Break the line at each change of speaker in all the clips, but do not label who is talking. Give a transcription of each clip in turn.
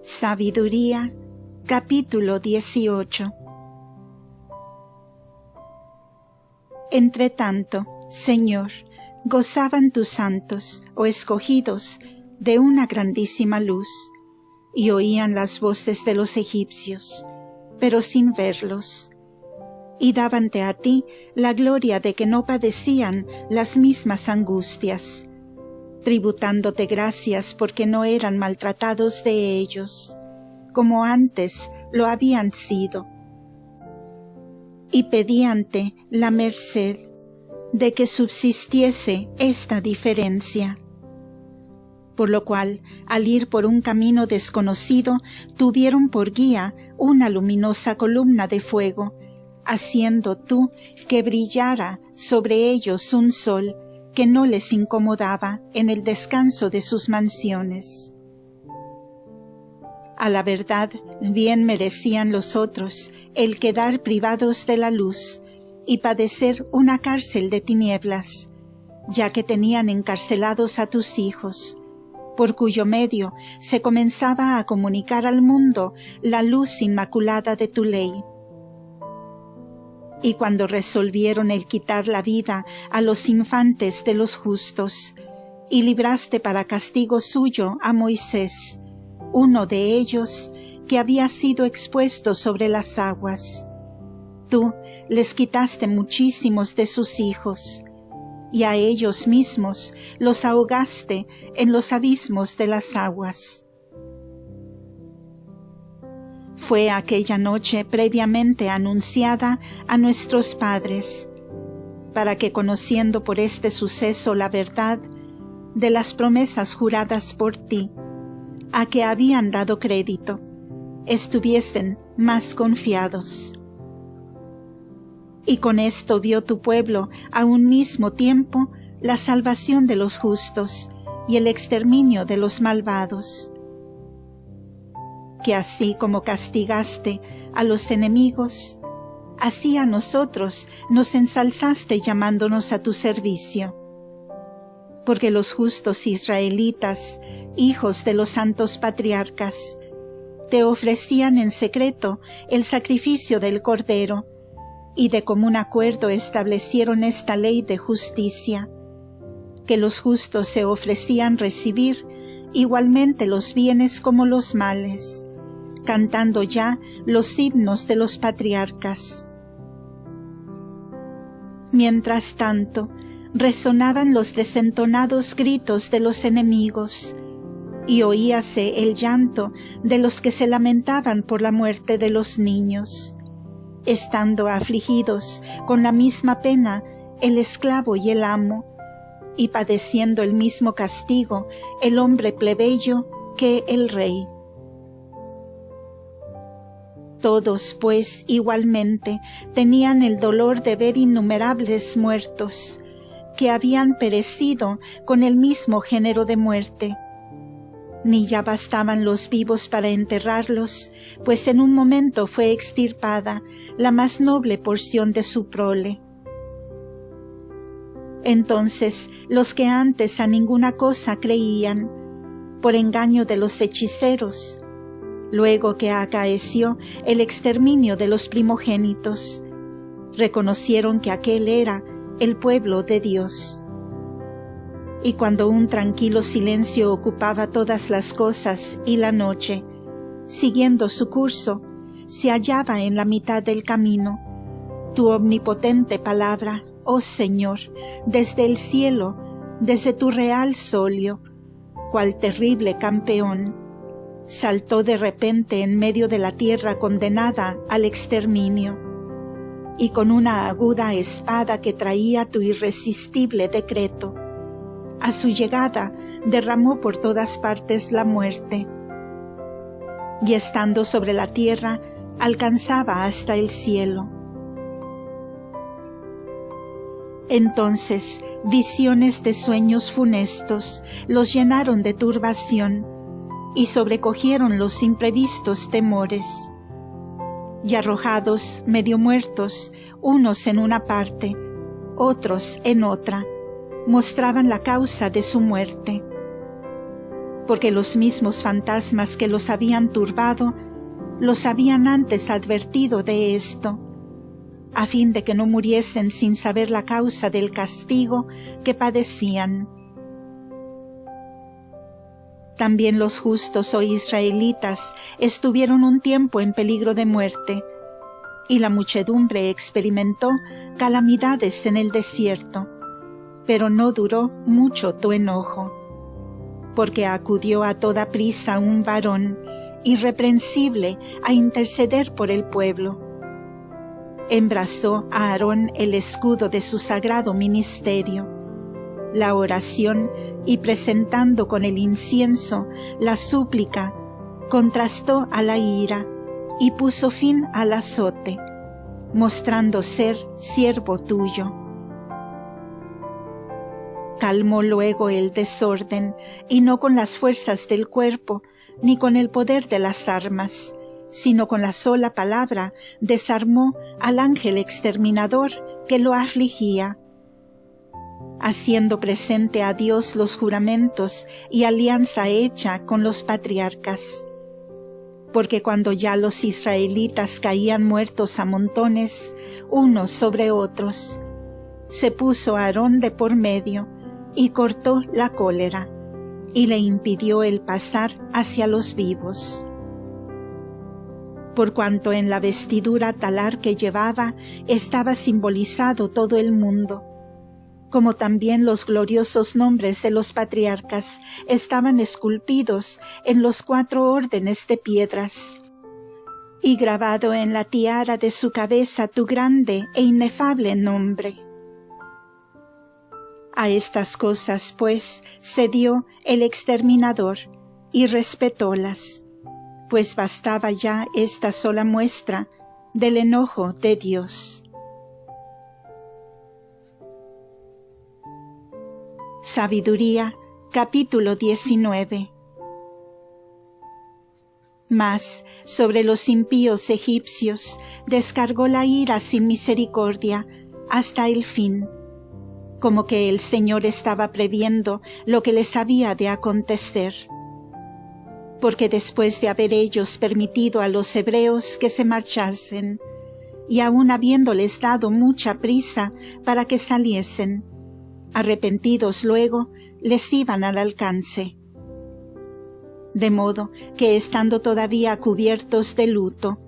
Sabiduría, capítulo 18. Entretanto, Señor, gozaban tus santos, o escogidos, de una grandísima luz, y oían las voces de los egipcios, pero sin verlos, y dábante a ti la gloria de que no padecían las mismas angustias, tributándote gracias porque no eran maltratados de ellos, como antes lo habían sido. Y pedíante la merced de que subsistiese esta diferencia. Por lo cual, al ir por un camino desconocido, tuvieron por guía una luminosa columna de fuego, haciendo tú que brillara sobre ellos un sol que no les incomodaba en el descanso de sus mansiones. A la verdad, bien merecían los otros el quedar privados de la luz y padecer una cárcel de tinieblas, ya que tenían encarcelados a tus hijos, por cuyo medio se comenzaba a comunicar al mundo la luz inmaculada de tu ley. Y cuando resolvieron el quitar la vida a los infantes de los justos, y libraste para castigo suyo a Moisés, uno de ellos que había sido expuesto sobre las aguas, tú les quitaste muchísimos de sus hijos, y a ellos mismos los ahogaste en los abismos de las aguas. Fue aquella noche previamente anunciada a nuestros padres, para que conociendo por este suceso la verdad de las promesas juradas por ti, a que habían dado crédito, estuviesen más confiados. Y con esto vio tu pueblo a un mismo tiempo la salvación de los justos y el exterminio de los malvados. Que así como castigaste a los enemigos, así a nosotros nos ensalzaste llamándonos a tu servicio. Porque los justos israelitas, hijos de los santos patriarcas, te ofrecían en secreto el sacrificio del Cordero, y de común acuerdo establecieron esta ley de justicia, que los justos se ofrecían recibir igualmente los bienes como los males, cantando ya los himnos de los patriarcas. Mientras tanto, resonaban los desentonados gritos de los enemigos, y oíase el llanto de los que se lamentaban por la muerte de los niños, estando afligidos con la misma pena el esclavo y el amo, y padeciendo el mismo castigo el hombre plebeyo que el rey. Todos, pues, igualmente tenían el dolor de ver innumerables muertos, que habían perecido con el mismo género de muerte. Ni ya bastaban los vivos para enterrarlos, pues en un momento fue extirpada la más noble porción de su prole. Entonces los que antes a ninguna cosa creían, por engaño de los hechiceros, luego que acaeció el exterminio de los primogénitos, reconocieron que aquel era el pueblo de Dios. Y cuando un tranquilo silencio ocupaba todas las cosas y la noche, siguiendo su curso, se hallaba en la mitad del camino, tu omnipotente palabra, oh Señor, desde el cielo, desde tu real solio, cual terrible campeón, saltó de repente en medio de la tierra condenada al exterminio, y con una aguda espada que traía tu irresistible decreto, a su llegada derramó por todas partes la muerte, y estando sobre la tierra alcanzaba hasta el cielo. Entonces visiones de sueños funestos los llenaron de turbación, y sobrecogieron los imprevistos temores. Y arrojados, medio muertos, unos en una parte, otros en otra, mostraban la causa de su muerte. porque los mismos fantasmas que los habían turbado los habían antes advertido de esto, a fin de que no muriesen sin saber la causa del castigo que padecían. También los justos o israelitas estuvieron un tiempo en peligro de muerte, y la muchedumbre experimentó calamidades en el desierto, pero no duró mucho tu enojo, porque acudió a toda prisa un varón irreprensible a interceder por el pueblo. Embrazó a Aarón el escudo de su sagrado ministerio, la oración, y presentando con el incienso la súplica, contrastó a la ira y puso fin al azote, mostrando ser siervo tuyo. Calmó luego el desorden, y no con las fuerzas del cuerpo, ni con el poder de las armas, sino con la sola palabra desarmó al ángel exterminador que lo afligía, haciendo presente a Dios los juramentos y alianza hecha con los patriarcas. Porque cuando ya los israelitas caían muertos a montones, unos sobre otros, se puso Aarón de por medio y cortó la cólera, y le impidió el pasar hacia los vivos. Por cuanto en la vestidura talar que llevaba estaba simbolizado todo el mundo, como también los gloriosos nombres de los patriarcas estaban esculpidos en los 4 órdenes de piedras, y grabado en la tiara de su cabeza tu grande e inefable nombre. A estas cosas, pues, cedió el exterminador y respetólas, pues bastaba ya esta sola muestra del enojo de Dios. Sabiduría, capítulo 19. Mas sobre los impíos egipcios descargó la ira sin misericordia hasta el fin, como que el Señor estaba previendo lo que les había de acontecer. Porque después de haber ellos permitido a los hebreos que se marchasen, y aun habiéndoles dado mucha prisa para que saliesen, arrepentidos luego les iban al alcance. De modo que estando todavía cubiertos de luto,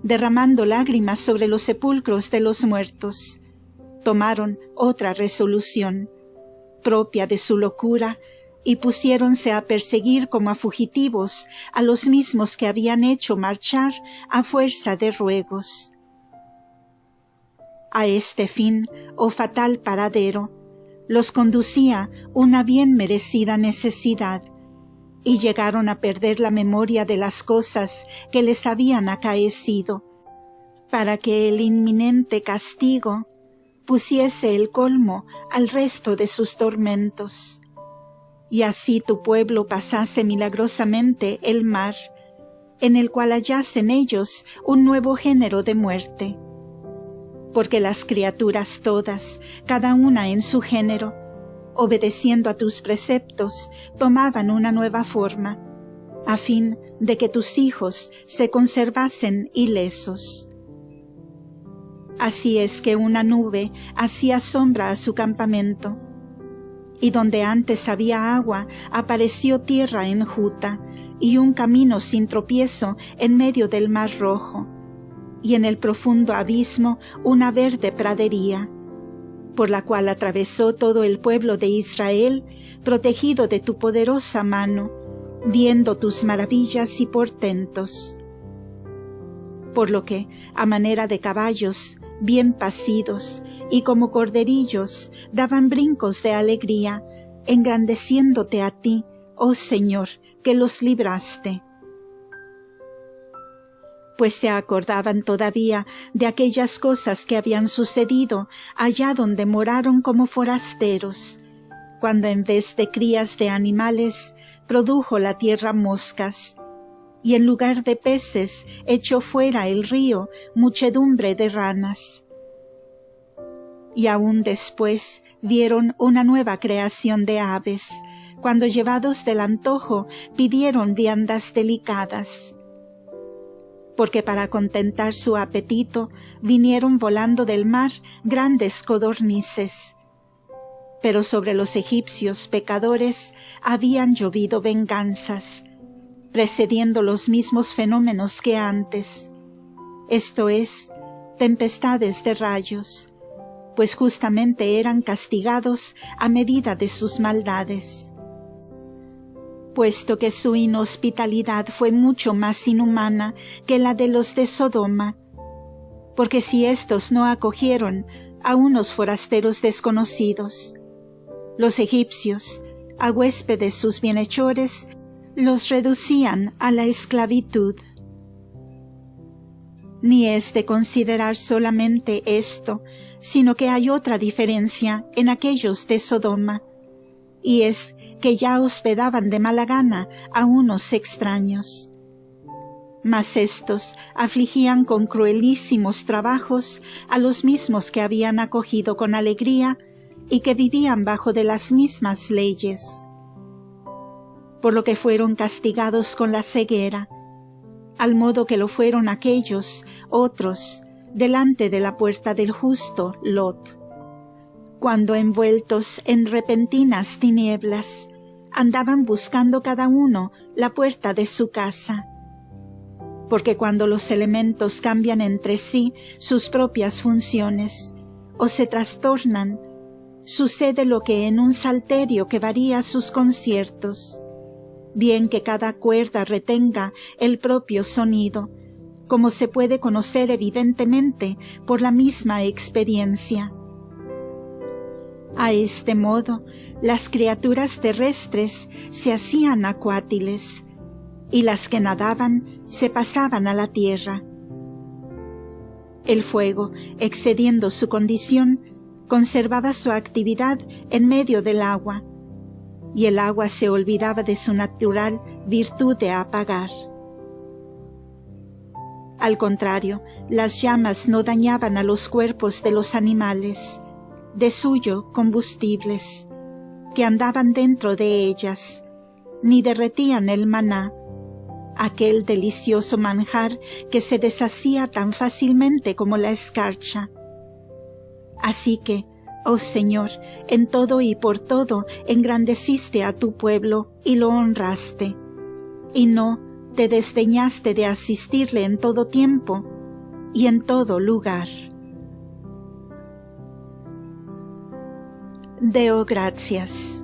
derramando lágrimas sobre los sepulcros de los muertos, tomaron otra resolución, propia de su locura, y pusiéronse a perseguir como a fugitivos a los mismos que habían hecho marchar a fuerza de ruegos. A este fin, oh fatal paradero, los conducía una bien merecida necesidad, y llegaron a perder la memoria de las cosas que les habían acaecido, para que el inminente castigo pusiese el colmo al resto de sus tormentos, y así tu pueblo pasase milagrosamente el mar, en el cual hallasen ellos un nuevo género de muerte. Porque las criaturas todas, cada una en su género, obedeciendo a tus preceptos, tomaban una nueva forma, a fin de que tus hijos se conservasen ilesos. Así es que una nube hacía sombra a su campamento, y donde antes había agua, apareció tierra enjuta, y un camino sin tropiezo en medio del mar rojo, y en el profundo abismo una verde pradería, por la cual atravesó todo el pueblo de Israel, protegido de tu poderosa mano, viendo tus maravillas y portentos. Por lo que, a manera de caballos, bien pasidos, y como corderillos, daban brincos de alegría, engrandeciéndote a ti, oh Señor, que los libraste. Pues se acordaban todavía de aquellas cosas que habían sucedido allá donde moraron como forasteros, cuando en vez de crías de animales produjo la tierra moscas, y en lugar de peces echó fuera el río muchedumbre de ranas. Y aún después vieron una nueva creación de aves, cuando llevados del antojo pidieron viandas delicadas. Porque para contentar su apetito vinieron volando del mar grandes codornices. Pero sobre los egipcios pecadores habían llovido venganzas, precediendo los mismos fenómenos que antes, esto es, tempestades de rayos, pues justamente eran castigados a medida de sus maldades. Puesto que su inhospitalidad fue mucho más inhumana que la de los de Sodoma, porque si éstos no acogieron a unos forasteros desconocidos, los egipcios, a huéspedes sus bienhechores, los reducían a la esclavitud. Ni es de considerar solamente esto, sino que hay otra diferencia en aquellos de Sodoma, y es que ya hospedaban de mala gana a unos extraños. Mas éstos afligían con cruelísimos trabajos a los mismos que habían acogido con alegría y que vivían bajo de las mismas leyes. Por lo que fueron castigados con la ceguera, al modo que lo fueron aquellos otros delante de la puerta del justo Lot, cuando envueltos en repentinas tinieblas, andaban buscando cada uno la puerta de su casa. Porque cuando los elementos cambian entre sí sus propias funciones, o se trastornan, sucede lo que en un salterio que varía sus conciertos, bien que cada cuerda retenga el propio sonido, como se puede conocer evidentemente por la misma experiencia. A este modo, las criaturas terrestres se hacían acuátiles, y las que nadaban se pasaban a la tierra. El fuego, excediendo su condición, conservaba su actividad en medio del agua, y el agua se olvidaba de su natural virtud de apagar. Al contrario, las llamas no dañaban a los cuerpos de los animales, de suyo combustibles, que andaban dentro de ellas, ni derretían el maná, aquel delicioso manjar que se deshacía tan fácilmente como la escarcha. Así que, oh Señor, en todo y por todo engrandeciste a tu pueblo y lo honraste, y no te desdeñaste de asistirle en todo tiempo y en todo lugar. Deo gracias.